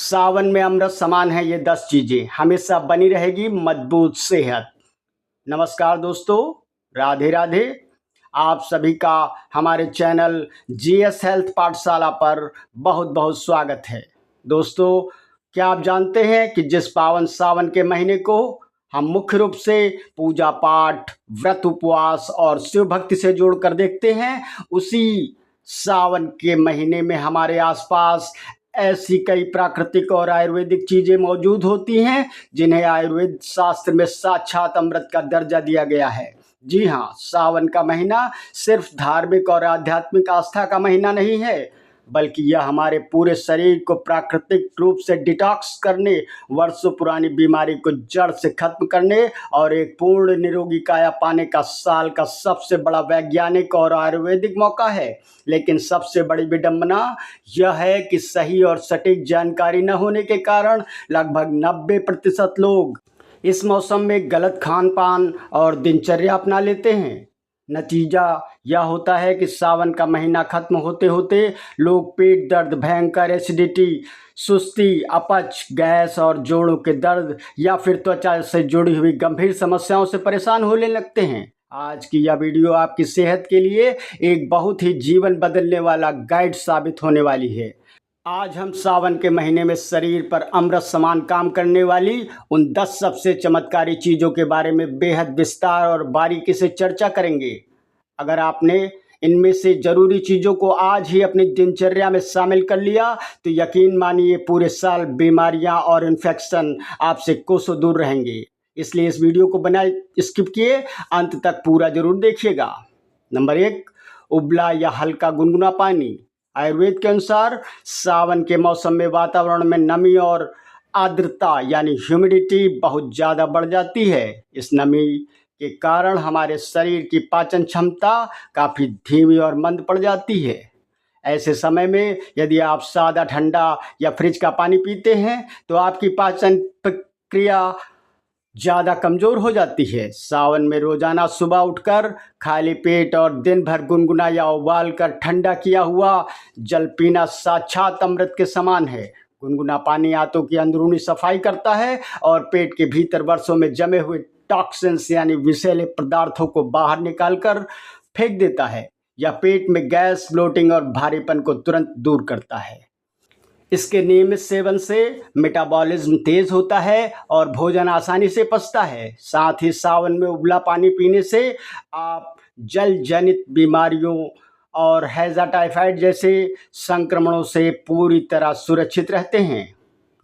सावन में अमृत समान है ये 10 चीजें, हमेशा बनी रहेगी मजबूत सेहत। नमस्कार दोस्तों, राधे राधे। आप सभी का हमारे चैनल जीएस हेल्थ पाठशाला पर बहुत बहुत स्वागत है। दोस्तों, क्या आप जानते हैं कि जिस पावन सावन के महीने को हम मुख्य रूप से पूजा पाठ, व्रत, उपवास और शिव भक्ति से जोड़कर देखते हैं, उसी सावन के महीने में हमारे आसपास ऐसी कई प्राकृतिक और आयुर्वेदिक चीजें मौजूद होती हैं जिन्हें आयुर्वेद शास्त्र में साक्षात अमृत का दर्जा दिया गया है। जी हाँ, सावन का महीना सिर्फ धार्मिक और आध्यात्मिक आस्था का महीना नहीं है, बल्कि यह हमारे पूरे शरीर को प्राकृतिक रूप से डिटॉक्स करने, वर्षों पुरानी बीमारी को जड़ से खत्म करने और एक पूर्ण निरोगी काया पाने का साल का सबसे बड़ा वैज्ञानिक और आयुर्वेदिक मौका है। लेकिन सबसे बड़ी विडंबना यह है कि सही और सटीक जानकारी न होने के कारण लगभग 90% लोग इस मौसम में गलत खान पान और दिनचर्या अपना लेते हैं। नतीजा यह होता है कि सावन का महीना खत्म होते होते लोग पेट दर्द, भयंकर एसिडिटी, सुस्ती, अपच, गैस और जोड़ों के दर्द या फिर त्वचा से जुड़ी हुई गंभीर समस्याओं से परेशान होने लगते हैं। आज की यह वीडियो आपकी सेहत के लिए एक बहुत ही जीवन बदलने वाला गाइड साबित होने वाली है। आज हम सावन के महीने में शरीर पर अमृत समान काम करने वाली उन 10 सबसे चमत्कारी चीज़ों के बारे में बेहद विस्तार और बारीकी से चर्चा करेंगे। अगर आपने इनमें से ज़रूरी चीज़ों को आज ही अपनी दिनचर्या में शामिल कर लिया तो यकीन मानिए पूरे साल बीमारियां और इन्फेक्शन आपसे कोसों दूर रहेंगे। इसलिए इस वीडियो को बनाए स्किप किए अंत तक पूरा जरूर देखिएगा। नंबर 1, उबला या हल्का गुनगुना पानी। आयुर्वेद के अनुसार सावन के मौसम में वातावरण में नमी और आर्द्रता यानी ह्यूमिडिटी बहुत ज़्यादा बढ़ जाती है। इस नमी के कारण हमारे शरीर की पाचन क्षमता काफ़ी धीमी और मंद पड़ जाती है। ऐसे समय में यदि आप सादा, ठंडा या फ्रिज का पानी पीते हैं तो आपकी पाचन प्रक्रिया ज़्यादा कमज़ोर हो जाती है। सावन में रोज़ाना सुबह उठकर खाली पेट और दिन भर गुनगुना या उबाल कर ठंडा किया हुआ जल पीना साक्षात अमृत के समान है। गुनगुना पानी आंतों की अंदरूनी सफाई करता है और पेट के भीतर वर्षों में जमे हुए टॉक्सिन्स यानी विषैले पदार्थों को बाहर निकालकर फेंक देता है। यह पेट में गैस, ब्लोटिंग और भारीपन को तुरंत दूर करता है। इसके नियमित सेवन से मेटाबॉलिज्म तेज होता है और भोजन आसानी से पचता है। साथ ही सावन में उबला पानी पीने से आप जल जनित बीमारियों और हैजा टाइफाइड जैसे संक्रमणों से पूरी तरह सुरक्षित रहते हैं।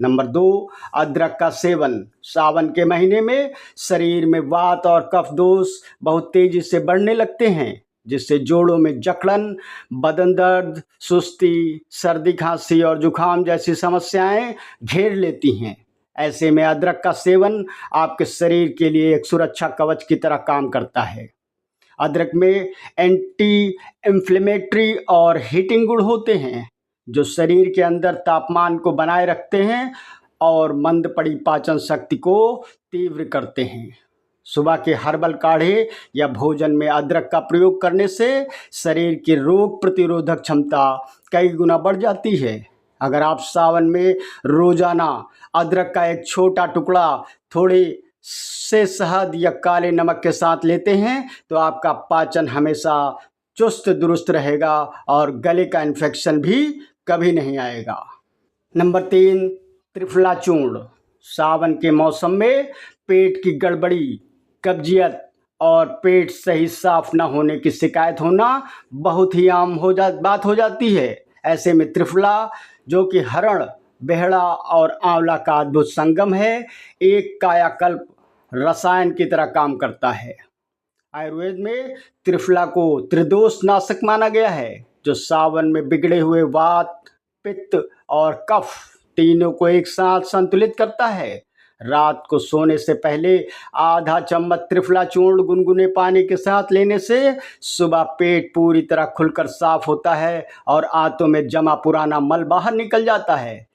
नंबर 2, अदरक का सेवन। सावन के महीने में शरीर में वात और कफ दोष बहुत तेजी से बढ़ने लगते हैं, जिससे जोड़ों में जकड़न, बदन दर्द, सुस्ती, सर्दी, खांसी और जुखाम जैसी समस्याएं घेर लेती हैं। ऐसे में अदरक का सेवन आपके शरीर के लिए एक सुरक्षा कवच की तरह काम करता है। अदरक में एंटी इन्फ्लेमेटरी और हीटिंग गुण होते हैं जो शरीर के अंदर तापमान को बनाए रखते हैं और मंद पड़ी पाचन शक्ति को तीव्र करते हैं। सुबह के हर्बल काढ़े या भोजन में अदरक का प्रयोग करने से शरीर की रोग प्रतिरोधक क्षमता कई गुना बढ़ जाती है। अगर आप सावन में रोजाना अदरक का एक छोटा टुकड़ा थोड़े से शहद या काले नमक के साथ लेते हैं तो आपका पाचन हमेशा चुस्त दुरुस्त रहेगा और गले का इन्फेक्शन भी कभी नहीं आएगा। नंबर 3, त्रिफला चूर्ण। सावन के मौसम में पेट की गड़बड़ी, कब्जियत और पेट सही साफ न होने की शिकायत होना बहुत ही आम बात हो जाती है। ऐसे में त्रिफला, जो कि हरण, बेहड़ा और आंवला का अद्भुत संगम है, एक कायाकल्प रसायन की तरह काम करता है। आयुर्वेद में त्रिफला को त्रिदोष नाशक माना गया है, जो सावन में बिगड़े हुए वात, पित्त और कफ तीनों को एक साथ संतुलित करता है। रात को सोने से पहले आधा चम्मच त्रिफला चूर्ण गुनगुने पानी के साथ लेने से सुबह पेट पूरी तरह खुलकर साफ होता है और आंतों में जमा पुराना मल बाहर निकल जाता है।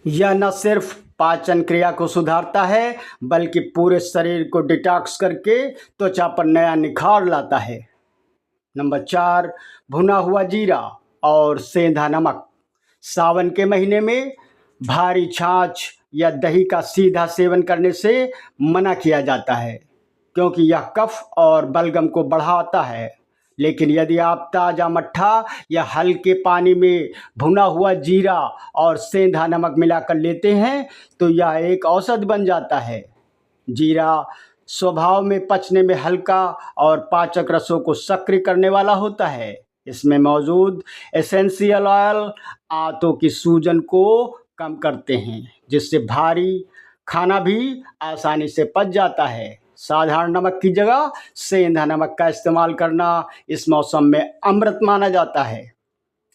यह न सिर्फ पाचन क्रिया को सुधारता है बल्कि पूरे शरीर को डिटॉक्स करके त्वचा पर नया निखार लाता है। नंबर 4, भुना हुआ जीरा और सेंधा नमक। सावन के महीने में भारी छाछ या दही का सीधा सेवन करने से मना किया जाता है, क्योंकि यह कफ और बलगम को बढ़ाता है। लेकिन यदि आप ताज़ा मट्ठा या हल्के पानी में भुना हुआ जीरा और सेंधा नमक मिलाकर लेते हैं तो यह एक औषधि बन जाता है। जीरा स्वभाव में पचने में हल्का और पाचक रसों को सक्रिय करने वाला होता है। इसमें मौजूद एसेंशियल ऑयल आंतों की सूजन को कम करते हैं, जिससे भारी खाना भी आसानी से पच जाता है। साधारण नमक की जगह सेंधा नमक का इस्तेमाल करना इस मौसम में अमृत माना जाता है।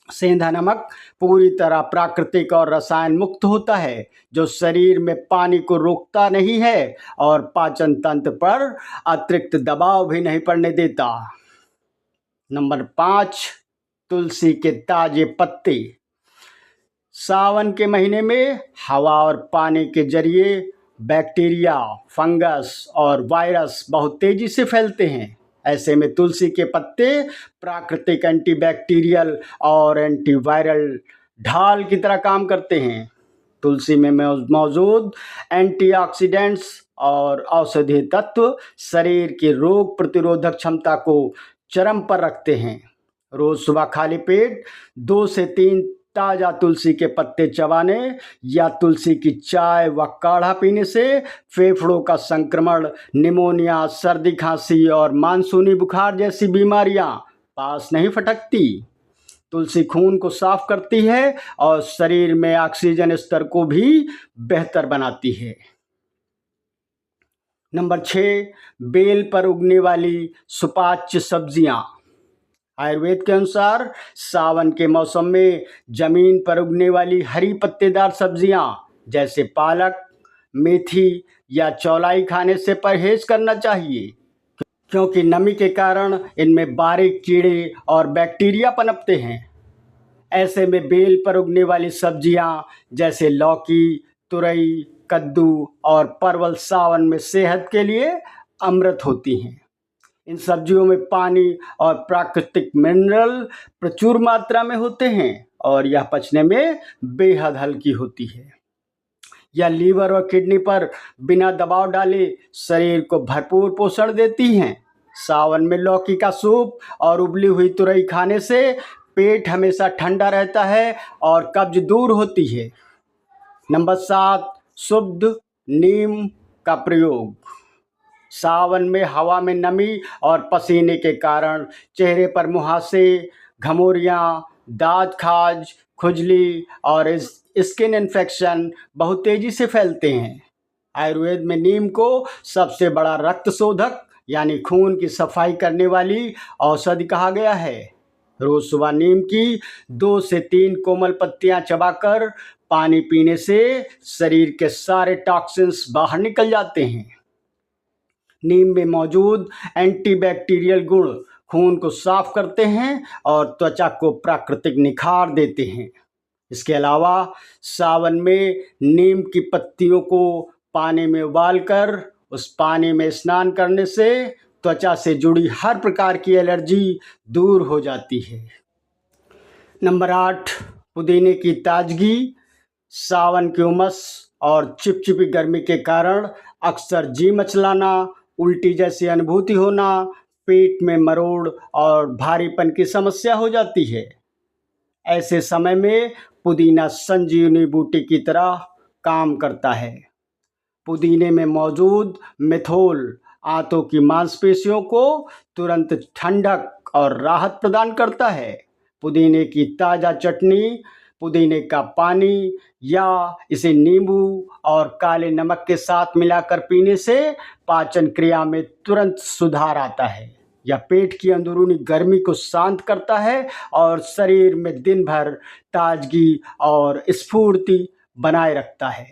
सेंधा नमक पूरी तरह प्राकृतिक और रसायन मुक्त होता है, जो शरीर में पानी को रोकता नहीं है और पाचन तंत्र पर अतिरिक्त दबाव भी नहीं पड़ने देता। नंबर 5, तुलसी के ताजे पत्ते। सावन के महीने में हवा और पानी के जरिए बैक्टीरिया, फंगस और वायरस बहुत तेजी से फैलते हैं। ऐसे में तुलसी के पत्ते प्राकृतिक एंटीबैक्टीरियल और एंटीवायरल ढाल की तरह काम करते हैं। तुलसी में मौजूद एंटीऑक्सीडेंट्स और औषधीय तत्व शरीर की रोग प्रतिरोधक क्षमता को चरम पर रखते हैं। रोज सुबह खाली पेट 2 से 3 ताज़ा तुलसी के पत्ते चबाने या तुलसी की चाय व काढ़ा पीने से फेफड़ों का संक्रमण, निमोनिया, सर्दी खांसी और मानसूनी बुखार जैसी बीमारियां पास नहीं फटकती। तुलसी खून को साफ करती है और शरीर में ऑक्सीजन स्तर को भी बेहतर बनाती है। नंबर 6, बेल पर उगने वाली सुपाच्य सब्जियां। आयुर्वेद के अनुसार सावन के मौसम में जमीन पर उगने वाली हरी पत्तेदार सब्जियां जैसे पालक, मेथी या चौलाई खाने से परहेज करना चाहिए, क्योंकि नमी के कारण इनमें बारीक कीड़े और बैक्टीरिया पनपते हैं। ऐसे में बेल पर उगने वाली सब्जियां जैसे लौकी, तुरई, कद्दू और परवल सावन में सेहत के लिए अमृत होती हैं। इन सब्जियों में पानी और प्राकृतिक मिनरल प्रचुर मात्रा में होते हैं और यह पचने में बेहद हल्की होती है। यह लीवर और किडनी पर बिना दबाव डाले शरीर को भरपूर पोषण देती हैं। सावन में लौकी का सूप और उबली हुई तुरई खाने से पेट हमेशा ठंडा रहता है और कब्ज दूर होती है। नंबर 7, शुद्ध नीम का प्रयोग। सावन में हवा में नमी और पसीने के कारण चेहरे पर मुहासे, घमौरियाँ, दाँत खाज, खुजली और स्किन इन्फेक्शन बहुत तेजी से फैलते हैं। आयुर्वेद में नीम को सबसे बड़ा रक्त शोधक यानी खून की सफाई करने वाली औषधि कहा गया है। रोज सुबह नीम की 2 से 3 कोमल पत्तियां चबाकर पानी पीने से शरीर के सारे टॉक्सिन्स बाहर निकल जाते हैं। नीम में मौजूद एंटीबैक्टीरियल गुण खून को साफ करते हैं और त्वचा को प्राकृतिक निखार देते हैं। इसके अलावा सावन में नीम की पत्तियों को पानी में उबालकर उस पानी में स्नान करने से त्वचा से जुड़ी हर प्रकार की एलर्जी दूर हो जाती है। नंबर 8, पुदीने की ताजगी। सावन की उमस और चिपचिपी गर्मी के कारण अक्सर जी मचलाना, उल्टी जैसी अनुभूति होना, पेट में मरोड़ और भारीपन की समस्या हो जाती है। ऐसे समय में पुदीना संजीवनी बूटी की तरह काम करता है। पुदीने में मौजूद मेथोल आंतों की मांसपेशियों को तुरंत ठंडक और राहत प्रदान करता है। पुदीने की ताज़ा चटनी, पुदीने का पानी या इसे नींबू और काले नमक के साथ मिलाकर पीने से पाचन क्रिया में तुरंत सुधार आता है। यह पेट की अंदरूनी गर्मी को शांत करता है और शरीर में दिन भर ताजगी और स्फूर्ति बनाए रखता है।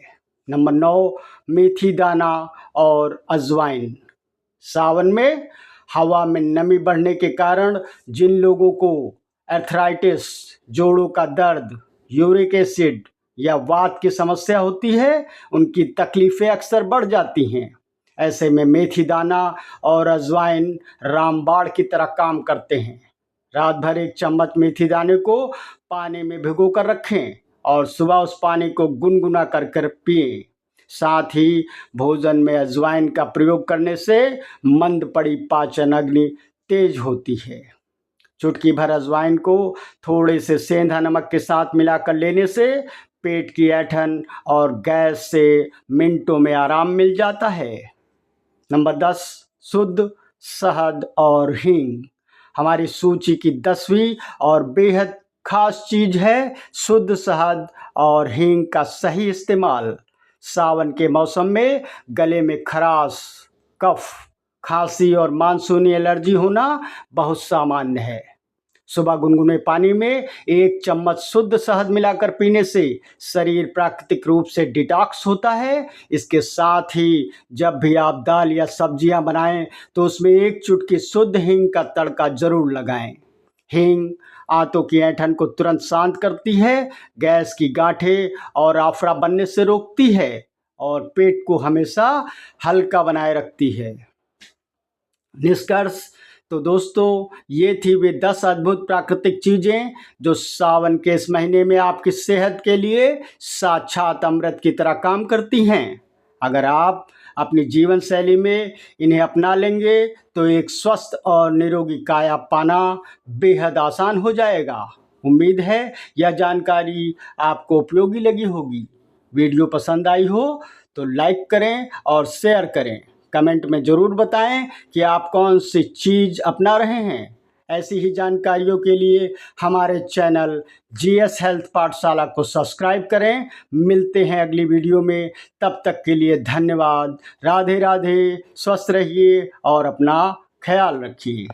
नंबर 9, मेथी दाना और अजवाइन। सावन में हवा में नमी बढ़ने के कारण जिन लोगों को आर्थराइटिस, जोड़ों का दर्द, यूरिक एसिड या वात की समस्या होती है, उनकी तकलीफ़ें अक्सर बढ़ जाती हैं। ऐसे में मेथी दाना और अजवाइन रामबाण की तरह काम करते हैं। रात भर 1 चम्मच मेथी दाने को पानी में भिगो कर रखें और सुबह उस पानी को गुनगुना कर कर पिएं। साथ ही भोजन में अजवाइन का प्रयोग करने से मंद पड़ी पाचन अग्नि तेज होती है। चुटकी भर अजवाइन को थोड़े से सेंधा नमक के साथ मिलाकर लेने से पेट की ऐंठन और गैस से मिनटों में आराम मिल जाता है। नंबर 10, शुद्ध शहद और हींग। हमारी सूची की 10वीं और बेहद खास चीज है शुद्ध शहद और हींग का सही इस्तेमाल। सावन के मौसम में गले में खराश, कफ, खांसी और मानसूनी एलर्जी होना बहुत सामान्य है। सुबह गुनगुने पानी में 1 चम्मच शुद्ध शहद मिलाकर पीने से शरीर प्राकृतिक रूप से डिटॉक्स होता है। इसके साथ ही जब भी आप दाल या सब्जियां बनाएं तो उसमें 1 चुटकी शुद्ध हींग का तड़का जरूर लगाएं। हींग आंतों की ऐंठन को तुरंत शांत करती है, गैस की गांठें और आफरा बनने से रोकती है और पेट को हमेशा हल्का बनाए रखती है। निष्कर्ष तो दोस्तों, ये थी वे 10 अद्भुत प्राकृतिक चीज़ें जो सावन के इस महीने में आपकी सेहत के लिए साक्षात अमृत की तरह काम करती हैं। अगर आप अपनी जीवन शैली में इन्हें अपना लेंगे तो एक स्वस्थ और निरोगी काया पाना बेहद आसान हो जाएगा। उम्मीद है यह जानकारी आपको उपयोगी लगी होगी। वीडियो पसंद आई हो तो लाइक करें और शेयर करें। कमेंट में ज़रूर बताएं कि आप कौन सी चीज़ अपना रहे हैं। ऐसी ही जानकारियों के लिए हमारे चैनल जीएस हेल्थ पाठशाला को सब्सक्राइब करें। मिलते हैं अगली वीडियो में, तब तक के लिए धन्यवाद। राधे राधे, स्वस्थ रहिए और अपना ख्याल रखिए।